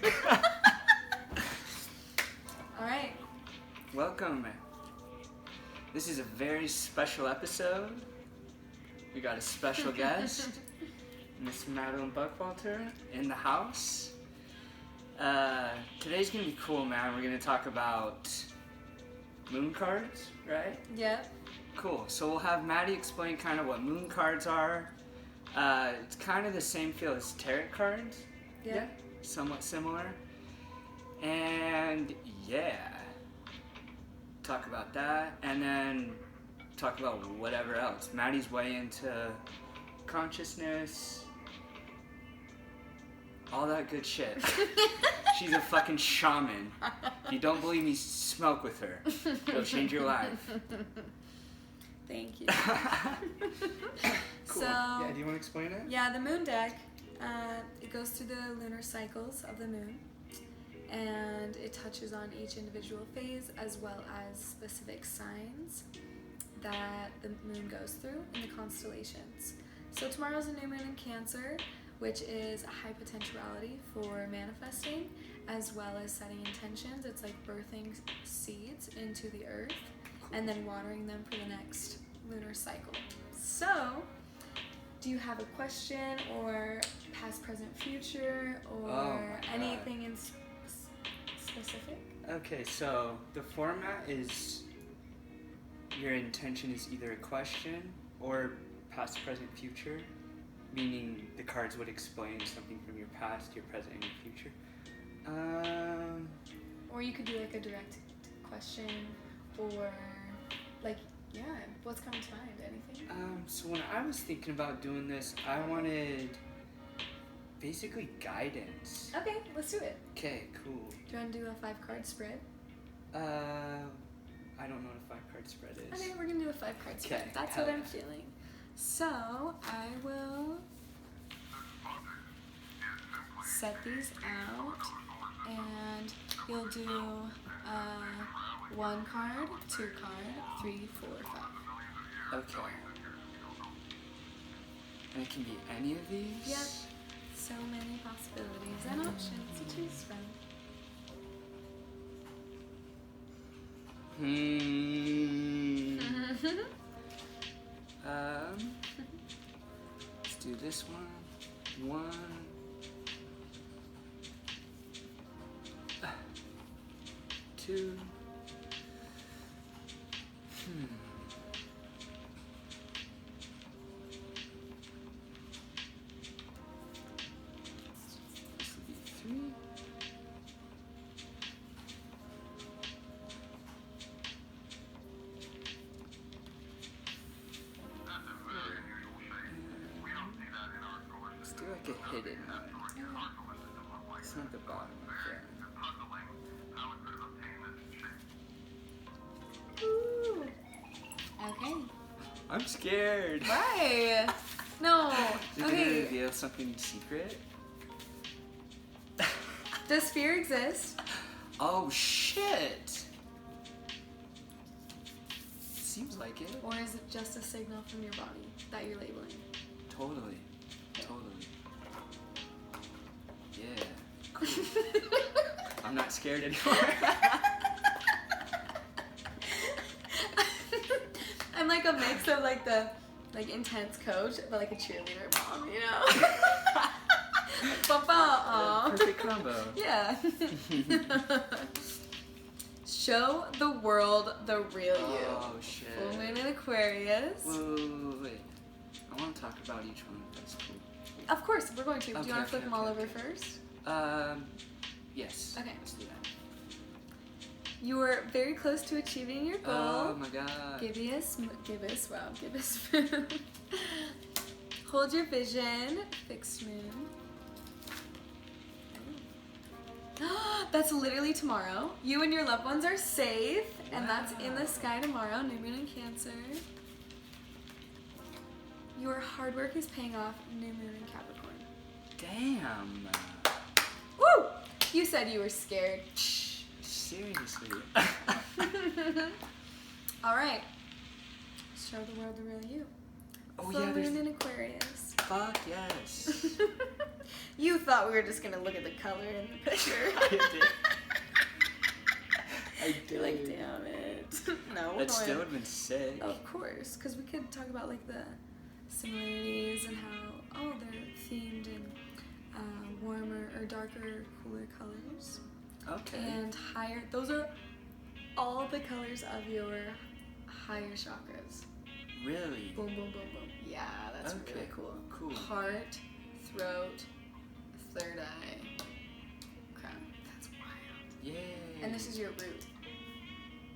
All right. Welcome. This is a very special episode. We got a special guest, Miss Madeleine Buckwalter, in the house. Today's gonna be cool, man. We're gonna talk about moon cards, right? Yep. Cool. So we'll have Maddie explain kind of what moon cards are. It's kind of the same feel as tarot cards. Yeah. Somewhat similar. And yeah, talk about that, and then talk about whatever else. Maddie's way into consciousness, all that good shit. She's a fucking shaman. If you don't believe me, smoke with her. It'll change your life. Thank you. Cool. So, yeah, do you want to explain it? Yeah, the moon deck, it goes through the lunar cycles of the moon, and it touches on each individual phase as well as specific signs that the moon goes through in the constellations. So tomorrow's a new moon in Cancer, which is a high potentiality for manifesting as well as setting intentions. It's like birthing seeds into the earth and then watering them for the next lunar cycle. So, do you have a question or past, present, future, or anything in specific? Okay, so the format is your intention is either a question or past, present, future, meaning the cards would explain something from your past, your present, and your future. Or you could do like a direct question, or like, yeah, what's coming to mind? Anything? So when I was thinking about doing this, I wanted basically guidance. Okay, let's do it. Okay, cool. Do you want to do a 5-card spread? I don't know what a 5-card spread is. Okay, we're gonna do a 5-card spread. Okay, That's what I'm feeling. So I will set these out, and you'll do 1 card, 2 card, 3, 4, 5. Okay. And it can be any of these? Yep. So many possibilities and options to choose from. Let's do this one. 1, 2. This will be 3. Let's do like a hidden one. It's not the bottom of there. Ooh. Okay. I'm scared. Why? No. Is it gonna Okay. reveal something secret? Does fear exist? Oh shit! Seems like it. Or is it just a signal from your body that you're labeling? Totally. Yeah. Cool. I'm not scared anymore. I'm like a mix of like the intense coach, but like a cheerleader mom, you know? Papa, Perfect combo. Yeah. Show the world the real you. Oh shit. Full moon in Aquarius. Wait. I want to talk about each one. That's cool. Of course, we're going to. Do you want to flip them all over Okay. first? Yes. Okay. Let's do that. You were very close to achieving your goal. Oh my god. Give a spoon. Hold your vision. Fixed moon. That's literally tomorrow. You and your loved ones are safe, and that's in the sky tomorrow. New moon in Cancer. Your hard work is paying off. New moon in Capricorn. Damn. Woo! You said you were scared. Seriously. All right. Show the world the real you. Oh Full yeah, moon in Aquarius. Fuck yes. You thought we were just gonna look at the color in the picture. I did. You're like, damn it. No, That still would have been sick. Of course, because we could talk about like the similarities and how they're themed in warmer or darker, cooler colors. Okay. And higher. Those are all the colors of your higher chakras. Really? Boom, boom, boom, boom. Yeah, that's really cool. Cool. Heart, throat, third eye, crown. That's wild. Yay. And this is your root.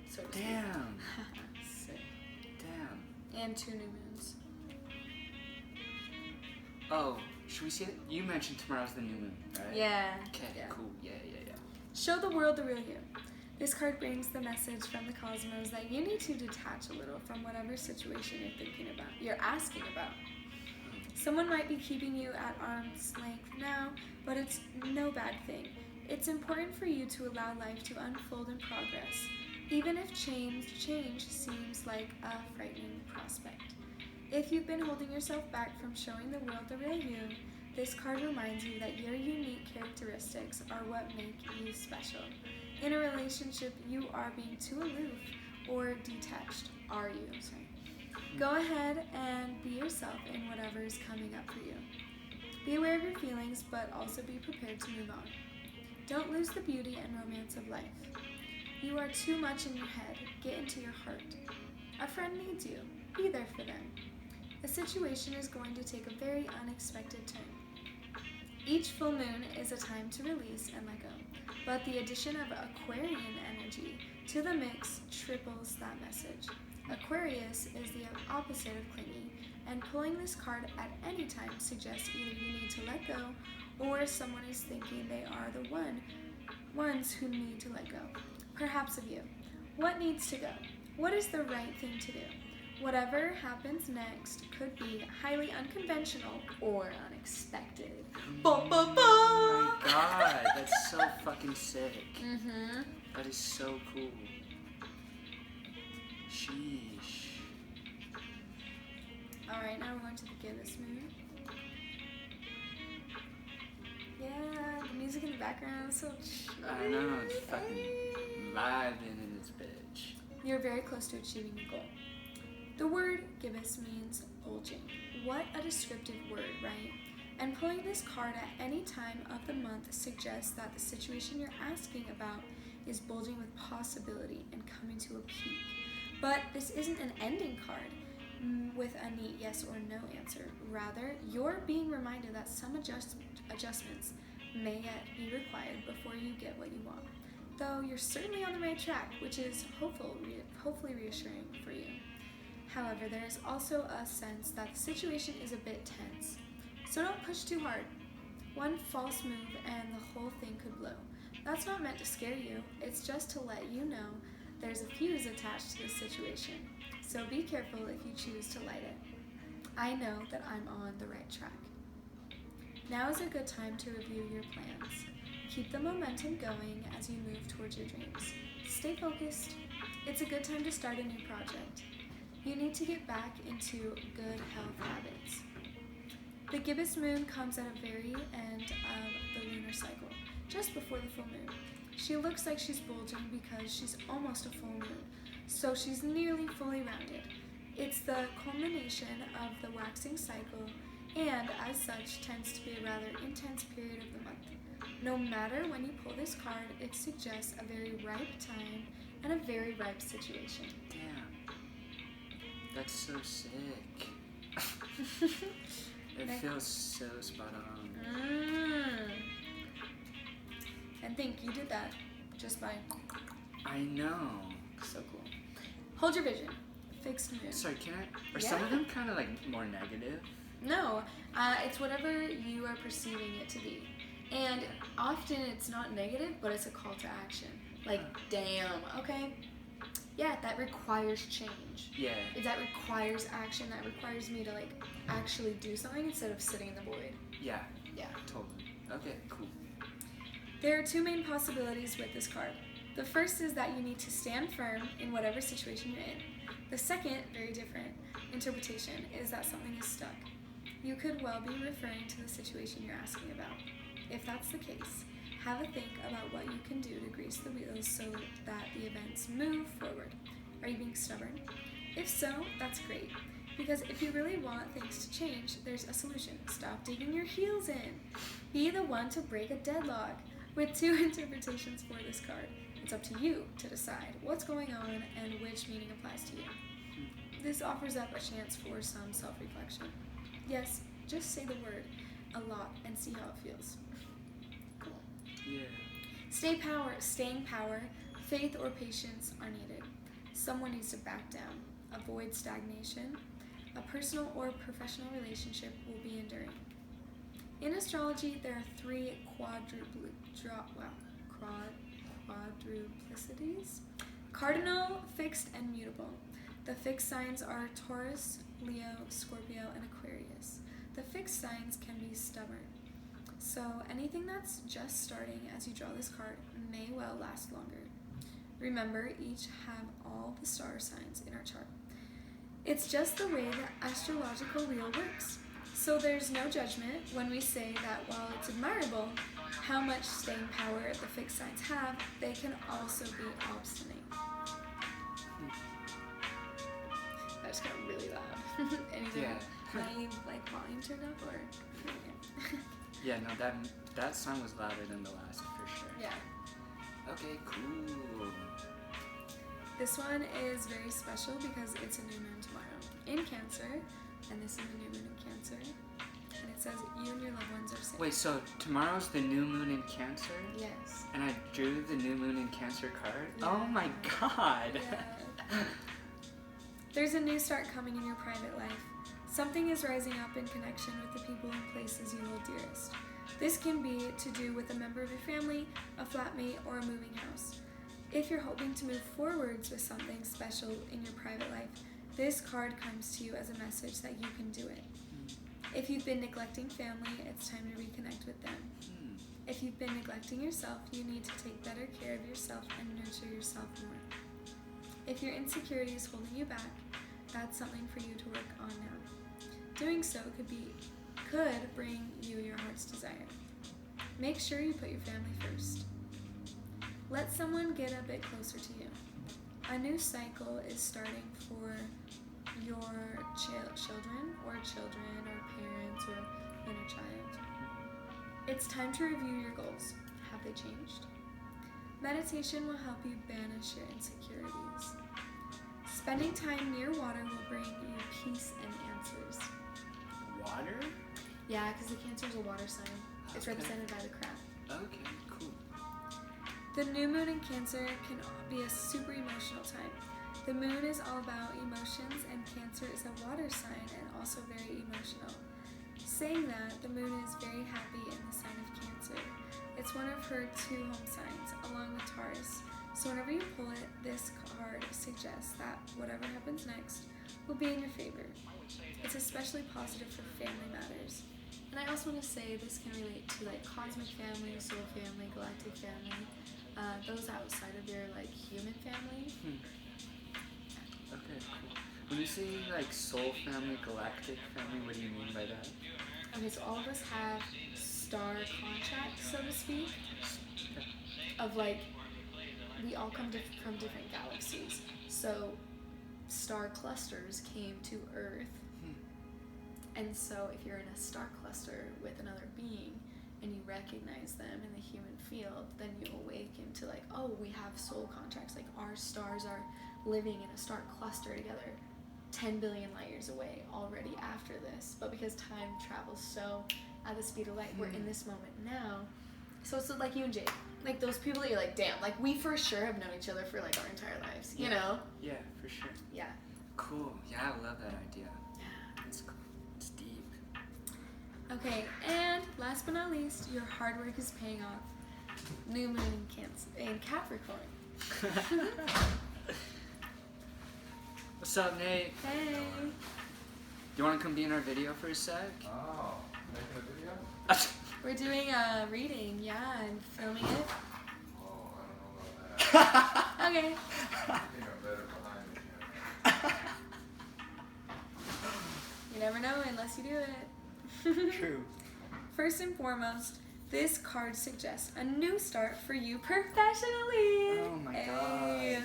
So to speak. Damn. Sick. Damn. And 2 new moons. Oh, should we see it? You mentioned tomorrow's the new moon, right? Yeah. Okay, Yeah. cool. Yeah. Show the world the real you. This card brings the message from the cosmos that you need to detach a little from whatever situation you're asking about. Someone might be keeping you at arm's length now, but it's no bad thing. It's important for you to allow life to unfold in progress, even if change seems like a frightening prospect. If you've been holding yourself back from showing the world the real you, this card reminds you that your unique characteristics are what make you special. In a relationship, you are being too aloof or detached. Are you? Sorry. Go ahead and be yourself in whatever is coming up for you. Be aware of your feelings, but also be prepared to move on. Don't lose the beauty and romance of life. You are too much in your head. Get into your heart. A friend needs you. Be there for them. The situation is going to take a very unexpected turn. Each full moon is a time to release and let go, but the addition of Aquarian energy to the mix triples that message. Aquarius is the opposite of clingy, and pulling this card at any time suggests either you need to let go or someone is thinking they are the ones who need to let go. Perhaps of you. What needs to go? What is the right thing to do? Whatever happens next could be highly unconventional or unexpected. Oh my god, that's so fucking sick. Mm-hmm. That is so cool. Sheesh. Alright, now we're going to the gibbous moon. Yeah, the music in the background is so chill. I know, it's fucking live in this bitch. You're very close to achieving your goal. The word gibbous means bulging. What a descriptive word, right? And pulling this card at any time of the month suggests that the situation you're asking about is bulging with possibility and coming to a peak. But this isn't an ending card with a neat yes or no answer. Rather, you're being reminded that some adjustments may yet be required before you get what you want. Though you're certainly on the right track, which is hopefully reassuring for you. However, there is also a sense that the situation is a bit tense. So don't push too hard. One false move and the whole thing could blow. That's not meant to scare you, it's just to let you know there's a fuse attached to this situation. So be careful if you choose to light it. I know that I'm on the right track. Now is a good time to review your plans. Keep the momentum going as you move towards your dreams. Stay focused. It's a good time to start a new project. You need to get back into good health habits. The gibbous moon comes at a very end of the lunar cycle, just before the full moon. She looks like she's bulging because she's almost a full moon, so she's nearly fully rounded. It's the culmination of the waxing cycle and, as such, tends to be a rather intense period of the month. No matter when you pull this card, it suggests a very ripe time and a very ripe situation. Damn. That's so sick. It feels so spot on. And think you did that just by... I know. So cool. Hold your vision. Fixed moon. Sorry, can I... Are some of them kind of like more negative? No. It's whatever you are perceiving it to be. And often it's not negative, but it's a call to action. Like, damn, okay? Yeah, that requires change. Yeah. That requires action. That requires me to, like, actually do something instead of sitting in the void. Yeah. Yeah. Totally. Okay, cool. There are two main possibilities with this card. The first is that you need to stand firm in whatever situation you're in. The second, very different interpretation, is that something is stuck. You could well be referring to the situation you're asking about. If that's the case, have a think about what you can do to grease the wheels so that the events move forward. Are you being stubborn? If so, that's great. Because if you really want things to change, there's a solution. Stop digging your heels in. Be the one to break a deadlock. With 2 interpretations for this card, it's up to you to decide what's going on and which meaning applies to you. This offers up a chance for some self-reflection. Yes, just say the word a lot and see how it feels. Cool. Yeah. Staying power, faith or patience are needed. Someone needs to back down. Avoid stagnation. A personal or professional relationship will be enduring. In astrology, there are 3 quadruplicities: cardinal, fixed, and mutable. The fixed signs are Taurus, Leo, Scorpio, and Aquarius. The fixed signs can be stubborn. So anything that's just starting as you draw this card may well last longer. Remember, each have all the star signs in our chart. It's just the way the astrological wheel works. So there's no judgment when we say that while it's admirable how much staying power the fixed signs have, they can also be obstinate. That just got really loud. Anything? Yeah. My volume turned up or? Yeah, no, that song was louder than the last for sure. Yeah. Okay, cool. This one is very special because it's a new moon tomorrow in Cancer, and this is a new moon in Cancer, and it says you and your loved ones are safe. Wait, so tomorrow's the new moon in Cancer? Yes. And I drew the new moon in Cancer card? Yeah. Oh my god! Yeah. There's a new start coming in your private life. Something is rising up in connection with the people and places you hold dearest. This can be to do with a member of your family, a flatmate, or a moving house. If you're hoping to move forwards with something special in your private life, this card comes to you as a message that you can do it. If you've been neglecting family, it's time to reconnect with them. If you've been neglecting yourself, you need to take better care of yourself and nurture yourself more. If your insecurity is holding you back, that's something for you to work on now. Doing so could bring you your heart's desire. Make sure you put your family first. Let someone get a bit closer to you. A new cycle is starting for your children or parents or inner child. It's time to review your goals. Have they changed? Meditation will help you banish your insecurities. Spending time near water will bring you peace and answers. Water? Yeah, because the Cancer is a water sign. It's represented by the crab. Okay, cool. The new moon in Cancer can be a super emotional time. The moon is all about emotions, and Cancer is a water sign and also very emotional. Saying that, the moon is very happy in the sign of Cancer. It's one of her 2 home signs, along with Taurus. So whenever you pull it, this card suggests that whatever happens next will be in your favor. It's especially positive for family matters. And I also want to say this can relate to like cosmic family, soul family, galactic family, those outside of your like human family. Okay, cool. When you say like soul family, galactic family, what do you mean by that? Okay, so all of us have star contracts, so to speak, of like, we all come from different galaxies. So star clusters came to Earth. And so if you're in a star cluster with another being and you recognize them in the human field, then you awaken to like, oh, we have soul contracts. Like our stars are living in a star cluster together 10 billion light years away already after this. But because time travels so at the speed of light, we're in this moment now. So it's like you and Jake. Like those people that you're like, damn, like we for sure have known each other for like our entire lives, you know? Yeah, for sure. Yeah. Cool. Yeah, I love that idea. Yeah. It's cool. It's deep. Okay, and last but not least, your hard work is paying off. New moon in Capricorn. What's up, Nate? Hey. You want to come be in our video for a sec? Oh, making a video? We're doing a reading, yeah, and filming it. Oh, I don't know about that. Okay. I think I'm better behind the camera. You never know unless you do it. True. First and foremost, this card suggests a new start for you professionally. Oh my god.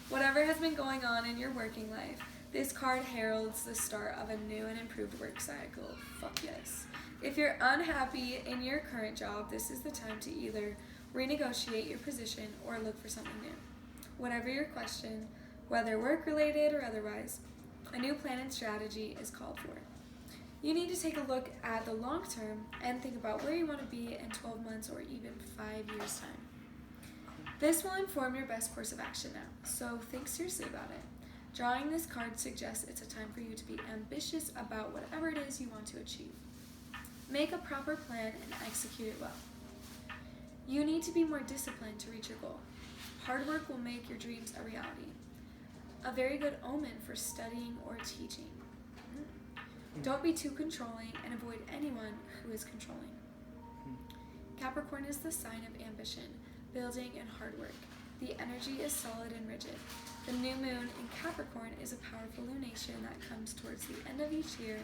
Whatever has been going on in your working life, this card heralds the start of a new and improved work cycle. Fuck yes. If you're unhappy in your current job, this is the time to either renegotiate your position or look for something new. Whatever your question, whether work-related or otherwise, a new plan and strategy is called for. You need to take a look at the long term and think about where you want to be in 12 months or even 5 years' time. This will inform your best course of action now, so think seriously about it. Drawing this card suggests it's a time for you to be ambitious about whatever it is you want to achieve. Make a proper plan and execute it well. You need to be more disciplined to reach your goal. Hard work will make your dreams a reality. A very good omen for studying or teaching. Don't be too controlling and avoid anyone who is controlling. Capricorn is the sign of ambition, building, and hard work. The energy is solid and rigid. The new moon in Capricorn is a powerful lunation that comes towards the end of each year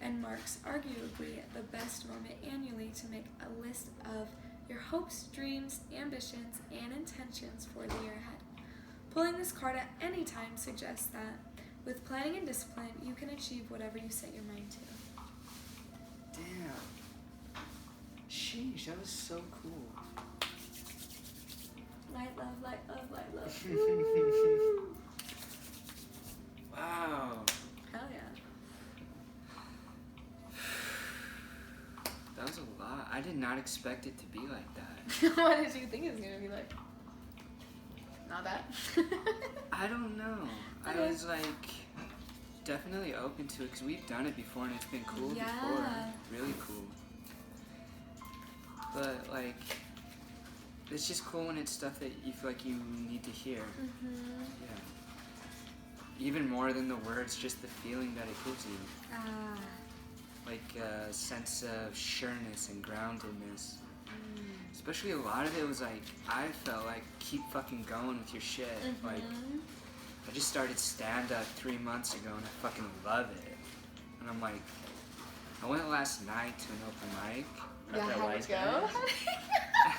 and marks arguably the best moment annually to make a list of your hopes, dreams, ambitions, and intentions for the year ahead. Pulling this card at any time suggests that with planning and discipline, you can achieve whatever you set your mind to. Damn. Sheesh, that was so cool. Light, love, light, love, light, love. Woo! Wow. Hell yeah. That was a lot. I did not expect it to be like that. What did you think it was going to be like? Not that? I don't know. Okay. I was like definitely open to it because we've done it before and it's been cool Yeah. before. Really cool. But like, it's just cool when it's stuff that you feel like you need to hear. Mm-hmm. Yeah. Even more than the words, just the feeling that it gives you. Ah. Like a sense of sureness and groundedness. Especially a lot of it was like, I felt like, keep fucking going with your shit. Mm-hmm. Like, I just started stand-up 3 months ago and I fucking love it. And I'm like, I went last night to an open mic. Yeah, at the how'd it Wise go?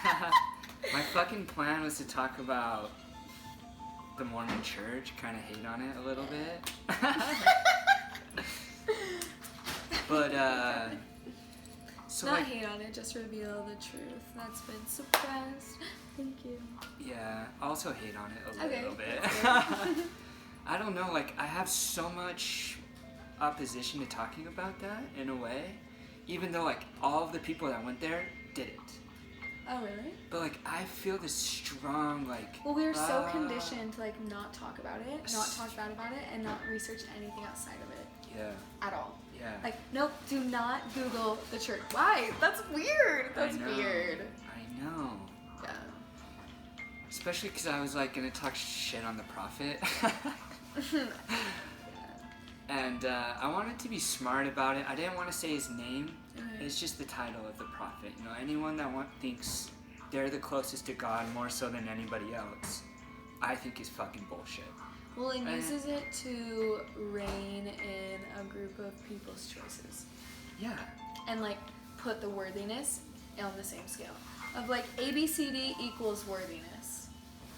Guys. My fucking plan was to talk about the Mormon church, kind of hate on it a little bit. But, so Not like, hate on it, just reveal the truth that's been suppressed. Thank you. yeah, I also hate on it a Okay, little bit. that's good. I don't know, like, I have so much opposition to talking about that, in a way. Even though, like, all of the people that went there did it. Oh, really? But, like, I feel this strong, like... Well, we were so conditioned to, like, not talk about it, not talk bad about it, and not research anything outside of it. Yeah, At all. yeah. Like, nope, do not Google the church. Why? That's weird. That's I know, weird. I know. Yeah. Especially because I was, like, gonna talk shit on the prophet. And I wanted to be smart about it. I didn't want to say his name. Okay. It's just the title of the prophet. You know, anyone that thinks they're the closest to God more so than anybody else, I think is fucking bullshit. Well, it uses it to rein in a group of people's choices. Yeah. And, like, put the worthiness on the same scale. Of, like, ABCD equals worthiness.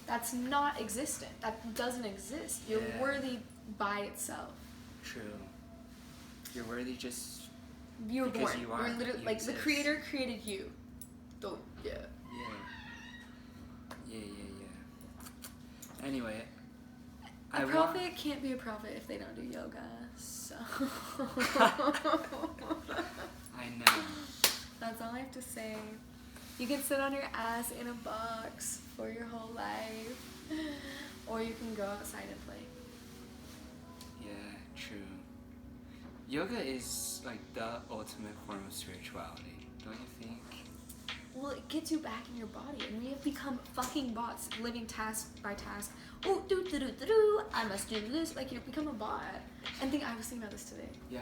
That's not existent. That doesn't exist. You're Yeah. worthy by itself. True. You're worthy just... You were Because born. you are. You're literally, You like, the exist. creator created you. So, yeah. Yeah. Anyway. A prophet can't be a prophet if they don't do yoga, so... I know. That's all I have to say. You can sit on your ass in a box for your whole life, or you can go outside and play. Yeah, true. Yoga is like the ultimate form of spirituality, don't you think? Well, it gets you back in your body, and we have become fucking bots, living task by task. Oh, I must do this. Like, you become a bot. And I was thinking about this today. Yeah.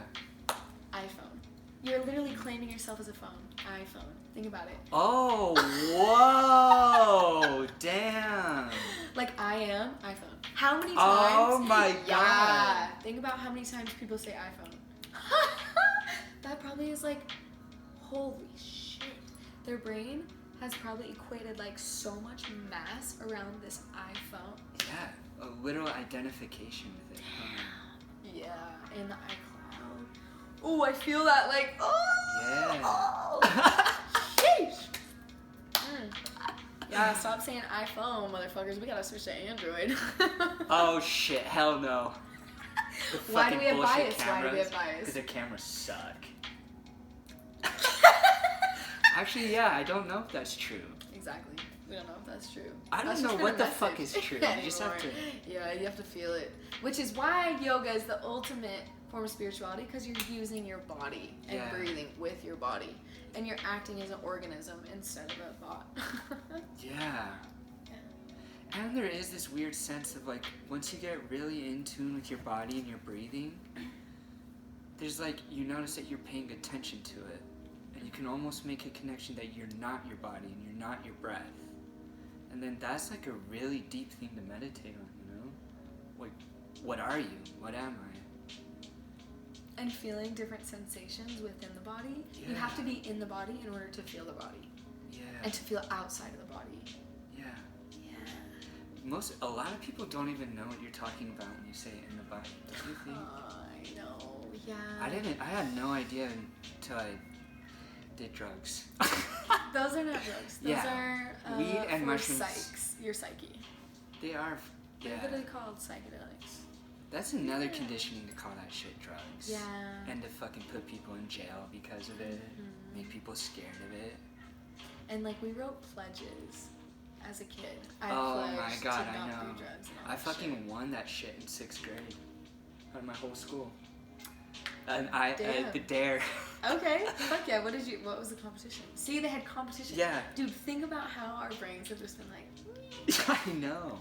iPhone. You're literally claiming yourself as a phone. iPhone. Think about it. Oh, whoa, damn. Like, I am iPhone. How many times? Oh my Yeah. god. Think about how many times people say iPhone. that probably is like, holy shit. Their brain has probably equated like so much mass around this iPhone. Yeah, a literal identification with it. Yeah, in the iCloud. Oh, I feel that like, oh! Yeah. Sheesh! Yeah, stop saying iPhone, motherfuckers. We gotta switch to Android. Oh shit, hell no. Why do we have bias? Why do we have bias? Because their cameras suck. Actually, yeah, I don't know if that's true. Exactly. We don't know if that's true. I don't know what the fuck is true. You just have to... Yeah, you have to feel it. Which is why yoga is the ultimate form of spirituality, because you're using your body and breathing with your body. And you're acting as an organism instead of a thought. Yeah. And there is this weird sense of like, once you get really in tune with your body and your breathing, there's like, you notice that you're paying attention to it. And you can almost make a connection that you're not your body and you're not your breath. And then that's like a really deep thing to meditate on, you know? Like, what are you? What am I? And feeling different sensations within the body. Yeah. You have to be in the body in order to feel the body. Yeah. And to feel outside of the body. Yeah. Yeah. A lot of people don't even know what you're talking about when you say in the body. Don't you think? I know, yeah. I had no idea until I did drugs. Those are not drugs. Those are weed and for mushrooms. Your psyche. They are, They're yeah. literally called psychedelics. That's another conditioning to call that shit drugs. Yeah. And to fucking put people in jail because of it. Make people scared of it. And like we wrote pledges as a kid. I Oh my pledged god, to I not know. do drugs and all I that fucking shit. won that shit in 6th grade. Out of my whole school. And Damn. the dare. Okay, fuck yeah. What was the competition? See, they had competition. Yeah. Dude, think about how our brains have just been like, I know.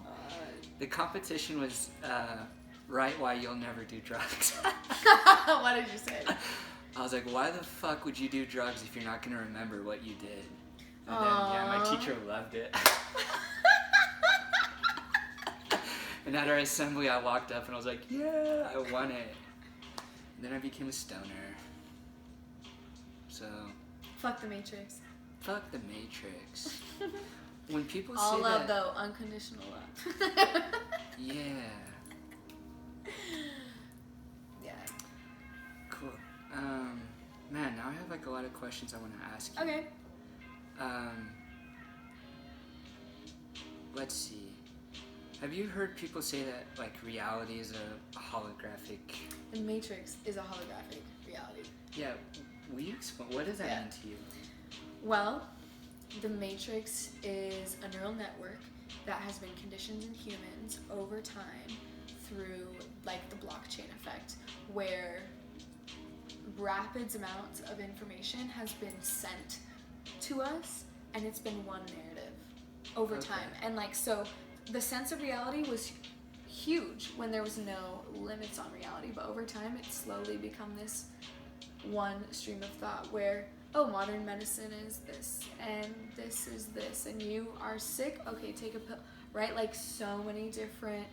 The competition was write why you'll never do drugs. what did you say? I was like, why the fuck would you do drugs if you're not gonna remember what you did? And then my teacher loved it. And at our assembly, I walked up and I was like, yeah, I won it. And then I became a stoner. So. Fuck the Matrix. Fuck the Matrix. When people All say love, that, though. Unconditional love. yeah. Yeah. Cool. Man, now I have like a lot of questions I want to ask you. Okay. Let's see. Have you heard people say that like reality is a holographic? The Matrix is a holographic reality. Yeah. Will you explain? What does that mean to you? Well, the Matrix is a neural network that has been conditioned in humans over time through like the blockchain effect, where rapid amounts of information has been sent to us, and it's been one narrative over time. And like, so the sense of reality was huge when there was no limits on reality, but over time it's slowly become this one stream of thought where, oh, modern medicine is this and this is this, and you are sick, okay, take a pill, right? Like, so many different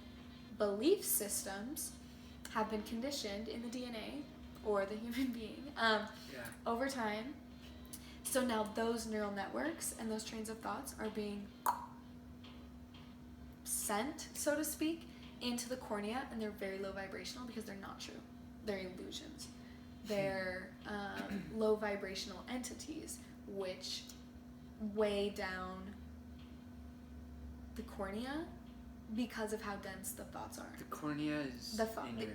belief systems have been conditioned in the DNA or the human being over time. So now those neural networks and those trains of thoughts are being sent, so to speak, into the cornea, and they're very low vibrational because they're not true. They're illusions. They're low vibrational entities which weigh down the cornea because of how dense the thoughts are. The cornea is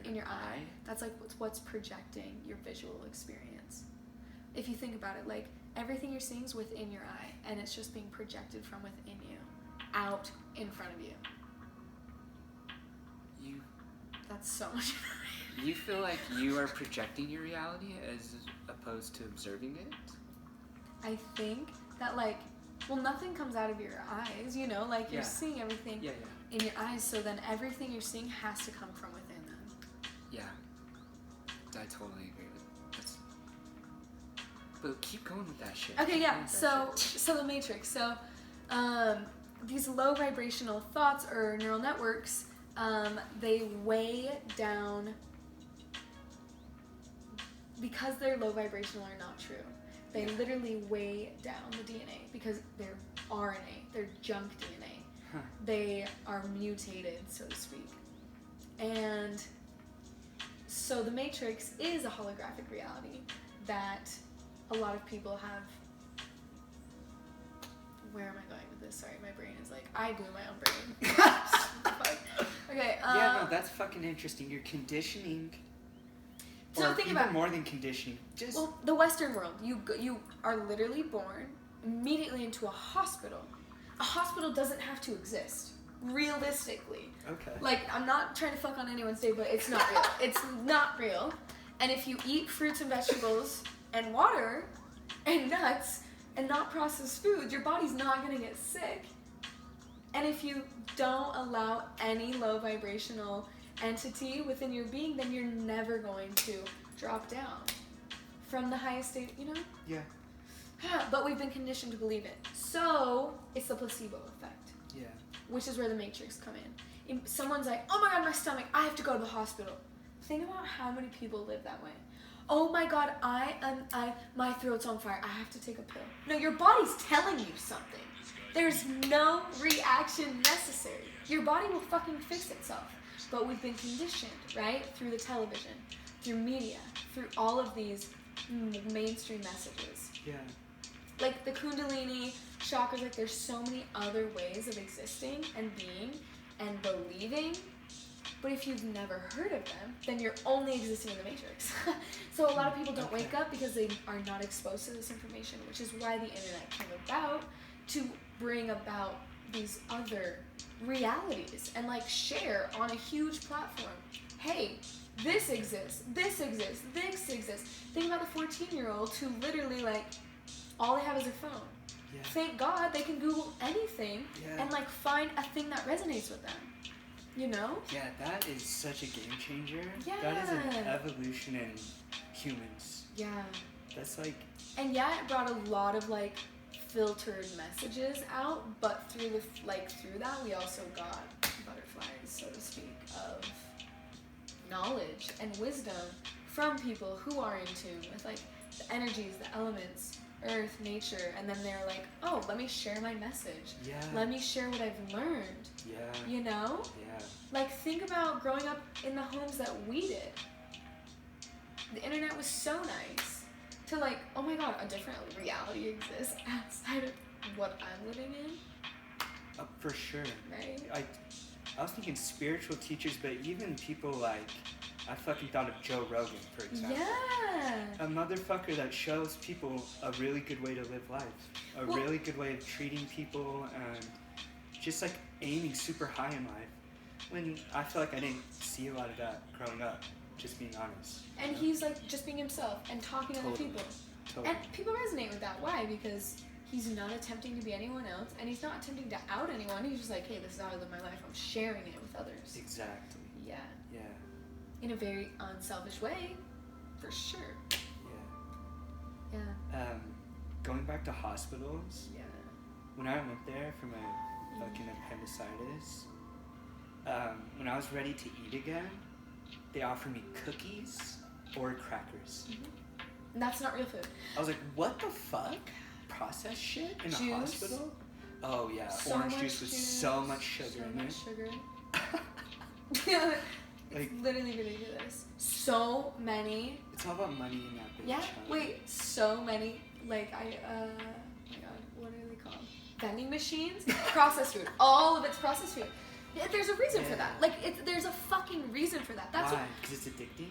in your eye. That's like what's projecting your visual experience. If you think about it, like everything you're seeing is within your eye, and it's just being projected from within you, out in front of you. That's so much. You feel like you are projecting your reality as opposed to observing it? I think that nothing comes out of your eyes, you know, like you're seeing everything in your eyes, so then everything you're seeing has to come from within them. Yeah. I totally agree with that. But keep going with that shit. Okay, yeah, so the Matrix. So these low vibrational thoughts or neural networks, they weigh down because they're low vibrational are not true. They literally weigh down the DNA because they're RNA, they're junk DNA. Huh. They are mutated, so to speak. And so the Matrix is a holographic reality that a lot of people have. Where am I going with this? Sorry, my brain is like, I glue my own brain. Fuck. Okay. Yeah, no, that's fucking interesting. You're conditioning. So or think even about more than conditioning. Just well, the Western world. You are literally born immediately into a hospital. A hospital doesn't have to exist, realistically. okay. Like, I'm not trying to fuck on anyone's day, but it's not real. It's not real. And if you eat fruits and vegetables and water and nuts and not processed foods, your body's not gonna get sick. And if you don't allow any low vibrational entity within your being, then you're never going to drop down from the highest state, you know? Yeah. But we've been conditioned to believe it. So it's the placebo effect, Yeah. which is where the Matrix come in. Someone's like, oh my god, my stomach, I have to go to the hospital. Think about how many people live that way. Oh my god, my throat's on fire, I have to take a pill. No, your body's telling you something. There's no reaction necessary. Your body will fucking fix itself. But we've been conditioned, right? Through the television, through media, through all of these mainstream messages. Yeah. Like the Kundalini chakras, like there's so many other ways of existing and being and believing. But if you've never heard of them, then you're only existing in the Matrix. So a lot of people don't wake up because they are not exposed to this information, which is why the internet came about, to bring about these other realities and like share on a huge platform. Hey, this exists, this exists, this exists. Think about the 14-year-old who literally like all they have is their phone. Yeah. Thank God they can Google anything Yeah. and like find a thing that resonates with them. You know? Yeah, that is such a game changer. Yeah. That is an evolution in humans. Yeah. That's like And yeah, it brought a lot of like filtered messages out, but through that we also got butterflies, so to speak, of knowledge and wisdom from people who are in tune with like the energies, the elements, earth, nature, and then they're like, oh, let me share my message. yeah. Let me share what I've learned. Yeah. You know? Yeah. Like, think about growing up in the homes that we did. The internet was so nice to like, oh my god, a different reality exists outside of what I'm living in. For sure. Right? I was thinking spiritual teachers, but even people like, I fucking thought of Joe Rogan, for example. Yeah. A motherfucker that shows people a really good way to live life. A Well- really good way of treating people and just like aiming super high in life. When I feel like I didn't see a lot of that growing up, just being honest. And he's like just being himself and talking to other Totally. people. Totally. And people resonate with that. Why? Because he's not attempting to be anyone else, and he's not attempting to out anyone. He's just like, hey, this is how I live my life. I'm sharing it with others. Exactly. Yeah. Yeah. In a very unselfish way, for sure. Yeah. Yeah. Going back to hospitals, Yeah. when I went there for my fucking appendicitis, when I was ready to eat again, they offered me cookies or crackers. And that's not real food. I was like, what the fuck? Processed shit in Juice. a hospital? Oh yeah, So orange much juice with juice, so much sugar so in much it. sugar. Yeah. It's Like- literally ridiculous. So many. It's all about money in that bitch. Yeah. huh? Wait. So many. Like oh my god, what are they called? Vending machines. Processed food. All of it's processed food. Yeah, there's a reason for that. Yeah. Like there's a fucking reason for that. That's Why? Because it's addicting?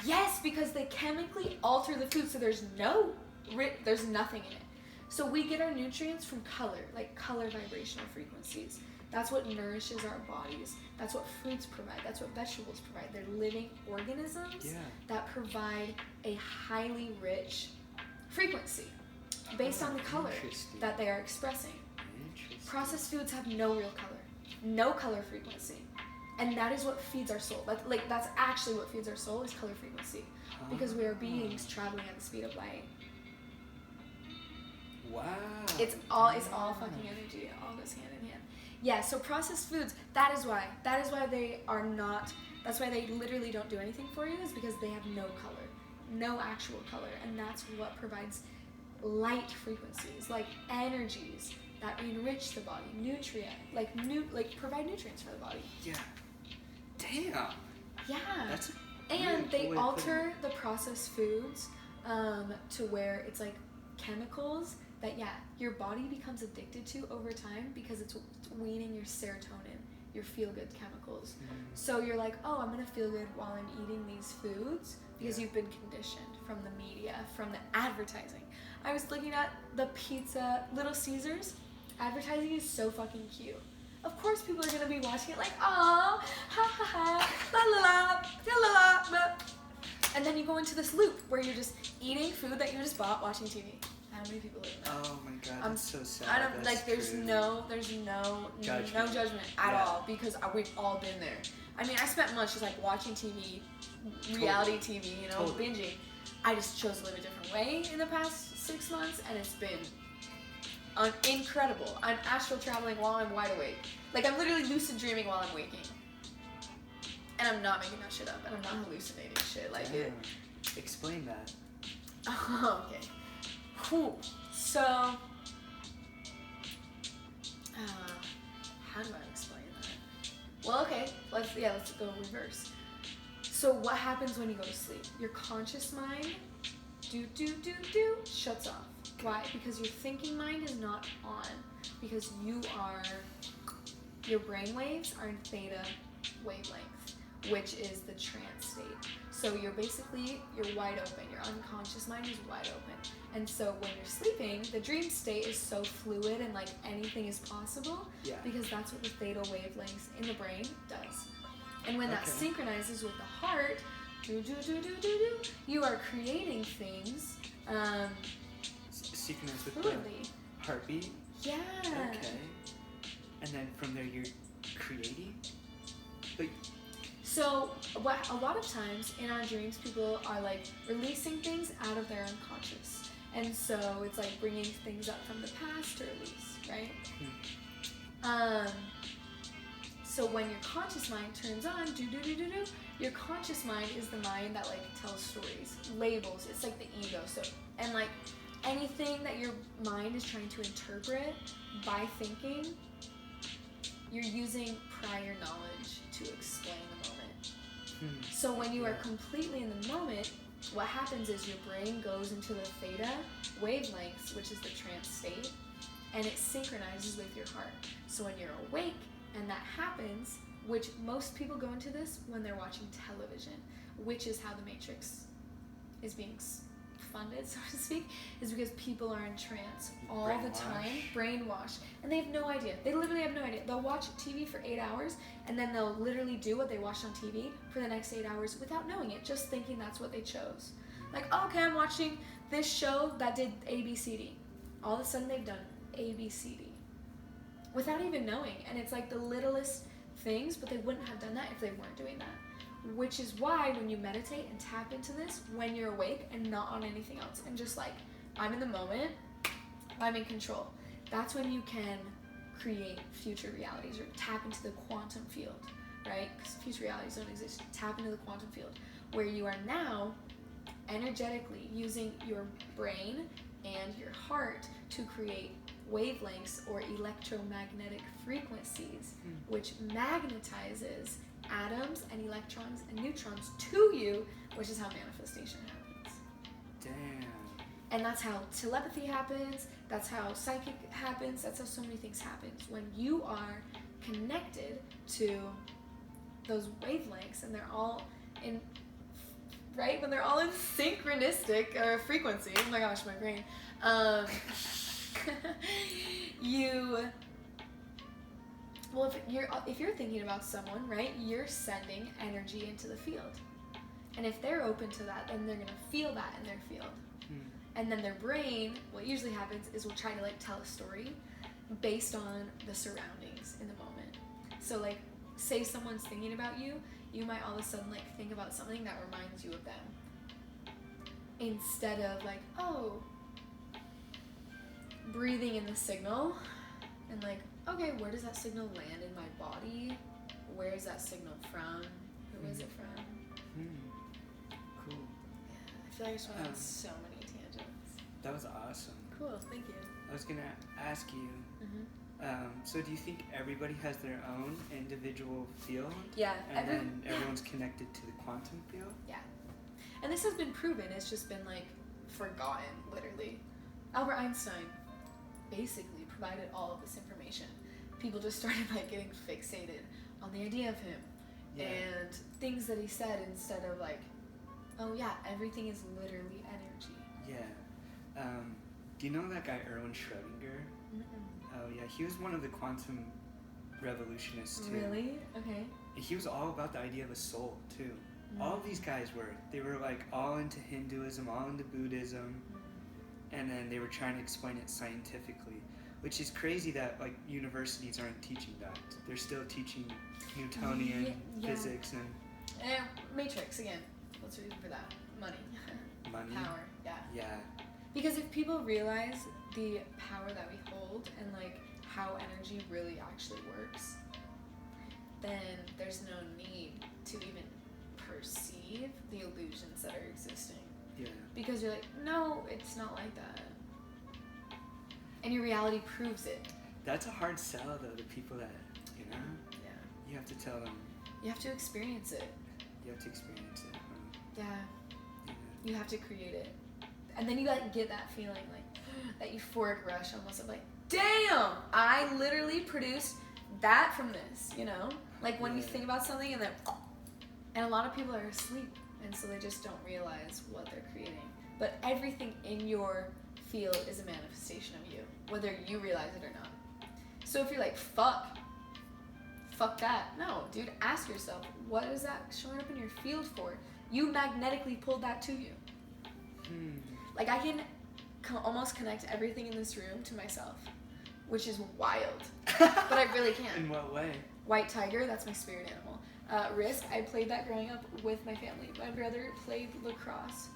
Yes, because they chemically alter the food, so there's nothing in it. So we get our nutrients from color, like color vibrational frequencies. That's what nourishes our bodies. That's what fruits provide. That's what vegetables provide. They're living organisms Yeah. that provide a highly rich frequency based on the color Interesting. that they are expressing. Interesting. Processed foods have no real color, no color frequency. And that is what feeds our soul. That's actually what feeds our soul is color frequency. Because we are beings traveling at the speed of light. Wow. It's all fucking energy. It all goes hand in hand. Yeah, so processed foods, that is why they are not, that's why they literally don't do anything for you, is because they have no color. no actual color, and that's what provides light frequencies, like energies that enrich the body, provide nutrients for the body. Yeah. Damn. Yeah. That's and really they cool alter the processed foods to where it's like chemicals that your body becomes addicted to over time because it's weaning your serotonin, your feel-good chemicals. So you're like, oh, I'm gonna feel good while I'm eating these foods because you've been conditioned from the media, from the advertising. I was looking at the pizza, Little Caesars. Advertising is so fucking cute. Of course people are gonna be watching it like, oh, ha ha ha, la la la, la la la. And then you go into this loop where you're just eating food that you just bought watching TV. How many people live in that? Oh my god, that's so sad. I don't That's like. There's true. no judgment at Yeah. all because we've all been there. I mean, I spent months just like watching TV, reality TV, you know, binging. I just chose to live a different way in the past 6 months, and it's been incredible. I'm astral traveling while I'm wide awake. Like I'm literally lucid dreaming while I'm waking, and I'm not making that shit up, and I'm not hallucinating shit like it. Explain that. Okay. Cool. So, how do I explain that? Well, okay. Let's go reverse. So, what happens when you go to sleep? Your conscious mind, shuts off. Why? Because your thinking mind is not on. Because your brain waves are in theta wavelength, which is the trance state. So you're wide open. Your unconscious mind is wide open. And so when you're sleeping, the dream state is so fluid and like anything is possible because that's what the theta wavelengths in the brain does. And when that synchronizes with the heart, you are creating things Synchronized with fluidly. the heartbeat? Yeah. Okay. And then from there you're creating? But so what a lot of times in our dreams people are like releasing things out of their unconscious. And so it's like bringing things up from the past to release, right? So when your conscious mind turns on, your conscious mind is the mind that like tells stories, labels. It's like the ego. So and like anything that your mind is trying to interpret by thinking, you're using prior knowledge to explain the moment. So when you are completely in the moment, what happens is your brain goes into the theta wavelengths, which is the trance state, and it synchronizes with your heart. So when you're awake and that happens, which most people go into this when they're watching television, which is how the Matrix is being funded, so to speak, is because people are in trance all the time, brainwashed, and they have no idea. They literally have no idea. They'll watch TV for 8 hours, and then they'll literally do what they watched on TV for the next 8 hours without knowing it, just thinking that's what they chose. Like, oh, okay, I'm watching this show that did ABCD. All of a sudden, they've done ABCD without even knowing, and it's like the littlest things, but they wouldn't have done that if they weren't doing that. Which is why when you meditate and tap into this when you're awake and not on anything else and just like, I'm in the moment, I'm in control. That's when you can create future realities or tap into the quantum field, right? Because future realities don't exist. Tap into the quantum field where you are now energetically using your brain and your heart to create wavelengths or electromagnetic frequencies, which magnetizes atoms and electrons and neutrons to you, which is how manifestation happens. damn. And that's how telepathy happens, that's how psychic happens, that's how so many things happen. When you are connected to those wavelengths and they're all in, right? When they're all in synchronistic frequency, oh my gosh, my brain. Well, if you're thinking about someone, right, you're sending energy into the field. And if they're open to that, then they're going to feel that in their field. And then their brain, what usually happens is will try to like tell a story based on the surroundings in the moment. So like, say someone's thinking about you, you might all of a sudden like think about something that reminds you of them. Instead of like, oh, breathing in the signal and like, okay, where does that signal land in my body? Where is that signal from? Who is it from? Cool. Yeah, I feel like I just went on Um, so many tangents. That was awesome. Cool, thank you. I was gonna ask you. So do you think everybody has their own individual field? Yeah, And then everyone's connected to the quantum field? Yeah. And this has been proven. It's just been like forgotten, literally. Albert Einstein basically provided all of this information. People just started like getting fixated on the idea of him and things that he said instead of like, oh yeah, everything is literally energy. Yeah. Do you know that guy Erwin Schrödinger? Oh yeah, he was one of the quantum revolutionists too. Really? Okay. He was all about the idea of a soul too. All of these guys were. They were like all into Hinduism, all into Buddhism, and then they were trying to explain it scientifically, which is crazy that like universities aren't teaching that. They're still teaching Newtonian physics and Matrix again. What's the reason for that? Money. money. Power. Yeah. Yeah. Because if people realize the power that we hold and like how energy really actually works, then there's no need to even perceive the illusions that are existing. Yeah. Because you're like, no, it's not like that. And your reality proves it. That's a hard sell though to people that, you know? Yeah. You have to tell them. You have to experience it. You have to experience it. Yeah. Yeah. You have to create it. And then you like get that feeling like that euphoric rush almost of like, damn, I literally produced that from this, you know? Like when you think about something and then, and a lot of people are asleep and so they just don't realize what they're creating. But everything in your field is a manifestation of you, whether you realize it or not. So if you're like, fuck that. No, dude, ask yourself, what is that showing up in your field for? You magnetically pulled that to you. Like I can almost connect everything in this room to myself, which is wild, but I really can. In what way? White tiger, that's my spirit animal. Risk, I played that growing up with my family. My brother played lacrosse.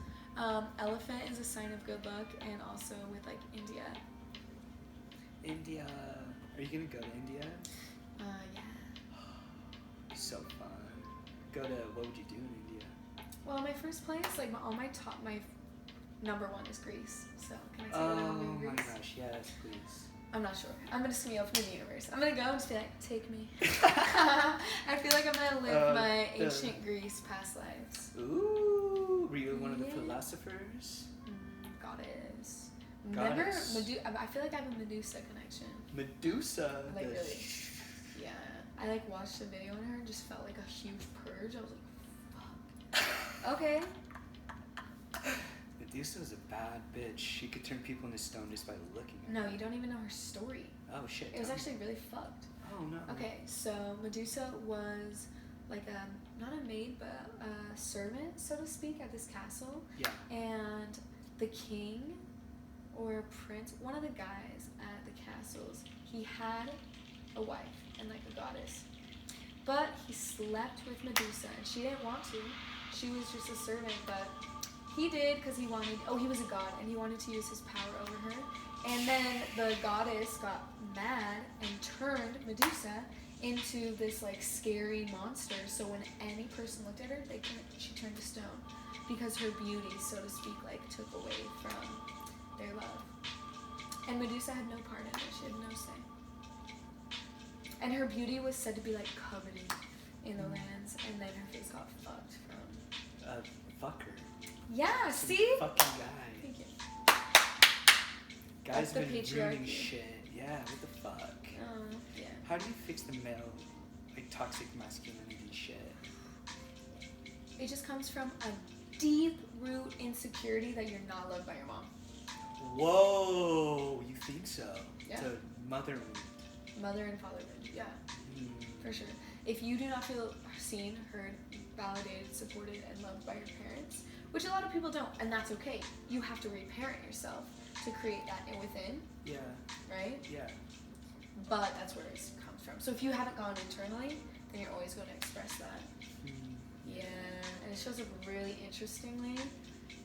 Elephant is a sign of good luck, and also with like India. India. Are you gonna go to India? Yeah. So fun. Go to, what would you do in India? Well, my first place, like my number one is Greece. So can I say that I'm in Oh my Greece? gosh, yes, please. I'm not sure. I'm just gonna be open to the universe. I'm gonna go and just be like, take me. I feel like I'm gonna live my ancient Greece past lives. Ooh, were you one of the philosophers? Goddess. Goddess. Remember I feel like I have a Medusa connection. Medusa. Like the really. Yeah. I like watched a video on her and just felt like a huge purge. I was like, fuck. Okay. Medusa was a bad bitch. She could turn people into stone just by looking at No, them. you don't even know her story. Oh shit. It was tell me. actually really fucked. Oh no. Okay, so Medusa was like not a maid, but a servant, so to speak, at this castle. Yeah. And the king or prince, one of the guys at the castles, he had a wife and like a goddess. But he slept with Medusa and she didn't want to. She was just a servant, but he did because he wanted, he was a god and he wanted to use his power over her. And then the goddess got mad and turned Medusa into this like scary monster. So when any person looked at her, she turned to stone because her beauty, so to speak, like took away from their love. And Medusa had no part in it. She had no say. And her beauty was said to be like coveted in the lands, and then her face got fucked from. Fucker. Yeah, Some see? fucking guy. Thank you. Guys That's the been ruining patriarchy. shit. Yeah, what the fuck? Yeah. How do you fix the male, like, toxic masculinity shit? It just comes from a deep root insecurity that you're not loved by your mom. Whoa, you think so? Yeah. To mother wound. Mother and father wound, yeah, for sure. If you do not feel seen, heard, validated, supported, and loved by your parents, which a lot of people don't, and that's okay. You have to reparent yourself to create that within, Yeah. right? Yeah. But that's where it comes from. So if you haven't gone internally, then you're always going to express that. Yeah, and it shows up really interestingly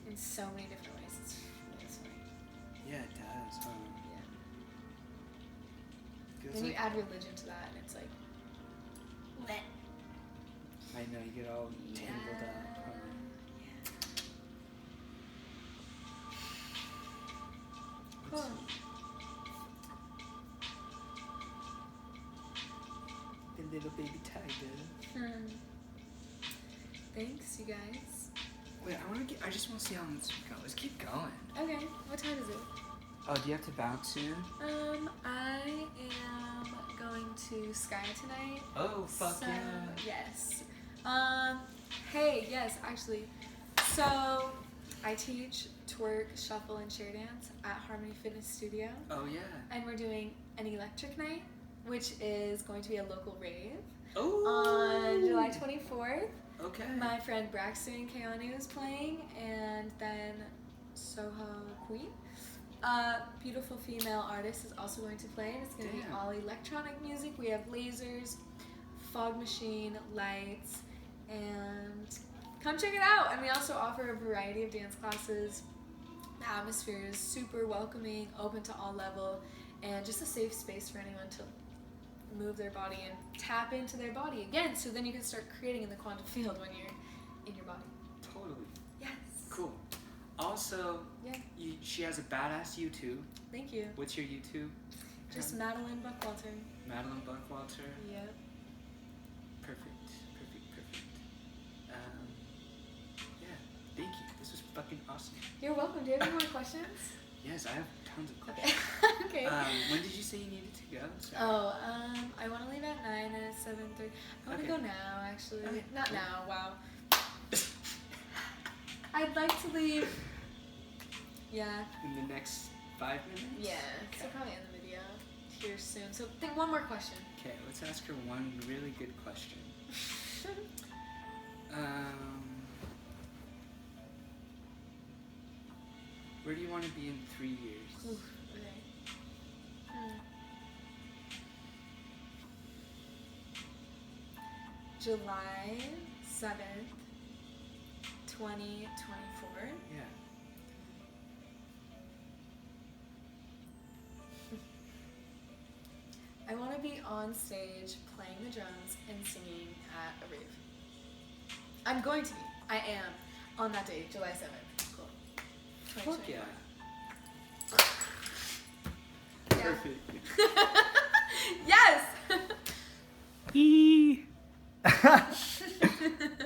in so many different ways. It's funny. Yeah, it does. Yeah. Feels Then you like, add religion to that, and it's like, bleh. I know, you get all tangled up. little baby tiger. Thanks, you guys. Wait, I just want to see how this goes. Let's keep going. Okay, what time is it? Oh, do you have to bounce soon? I am going to Sky tonight. Oh, fuck So, yeah. yes. Hey, yes, actually. So, I teach twerk, shuffle, and chair dance at Harmony Fitness Studio. Oh, yeah. And we're doing an electric night, which is going to be a local rave Oh. on July 24th. Okay. My friend Braxton Keanu is playing, and then Soho Queen. Beautiful female artist is also going to play, and it's going to be Damn. all electronic music. We have lasers, fog machine, lights, and come check it out. And we also offer a variety of dance classes. The atmosphere is super welcoming, open to all level, and just a safe space for anyone to move their body and tap into their body again, so then you can start creating in the quantum field when you're in your body. Totally. Yes. Cool. Also, Yeah. she has a badass YouTube. Thank you. What's your YouTube? Just Madeleine Buckwalter. Madeleine Buckwalter. Yep. Perfect. Yeah. Thank you. This was fucking awesome. You're welcome. Do you have any more questions? Yes, I have tons of Okay. questions. Okay. When did you say you needed to go? Sorry. Oh, I want to leave at 9 and it's 7:30. I want to Okay. go now, actually. Okay, Not cool. now. Wow. I'd like to leave. Yeah. In the next 5 minutes? Yeah. So Okay. probably end the video here soon. So think one more question. Okay, let's ask her one really good question. Where do you want to be in 3 years? Oof, okay. July 7th, 2024. Yeah. I want to be on stage playing the drums and singing at a rave. I'm going to be. I am on that day, July 7th. Cool. Fuck yeah. 2024. Perfect. Yes! E.